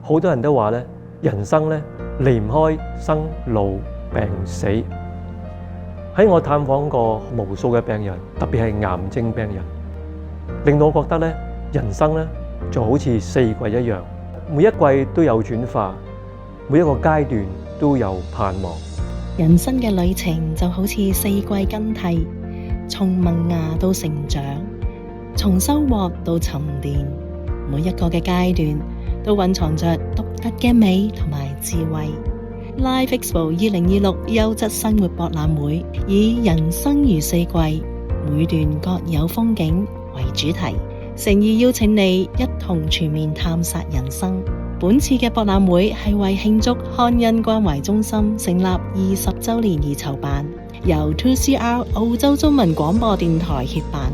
好多人都話咧，人生咧離唔開生老病死。喺我探訪過無數嘅病人，特別係癌症病人，令到我覺得咧，人生咧就好似四季一樣，每一季都有轉化，每一個階段都有盼望。人生嘅旅程就好似四季更替，從萌芽到成長，從收穫到沉澱，每一個嘅階段都蘊藏着獨特嘅美同埋智慧。Life Expo 2026優質生活博覽會以人生如四季，每段各有風景為主題，誠意邀請你一同全面探索人生。本次嘅博覽會係為慶祝康恩關懷中心成立20週年而籌辦，由 2CR 澳洲中文廣播電台協辦，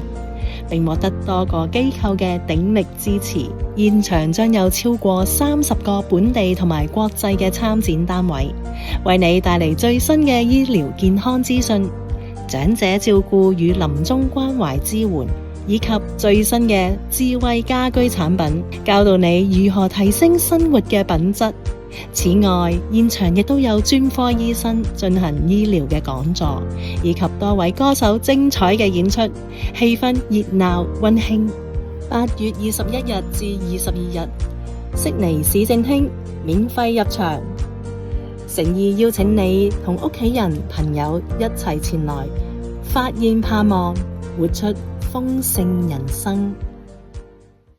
並獲得多個機構嘅鼎力支持。現場將有超過30個本地同埋國際嘅參展單位，為你帶嚟最新嘅醫療健康資訊、長者照顧與臨終關懷支援，以及最新嘅智慧家居產品，教導你如何提升生活嘅品質。此外，現場亦都有專科醫生進行醫療嘅講座，以及多位歌手精彩嘅演出，氣氛熱鬧溫馨。8月21日至22日，悉尼市政廳免費入場，誠意邀請你同屋企人、朋友一齊前來，發現盼望，活出豐盛人生。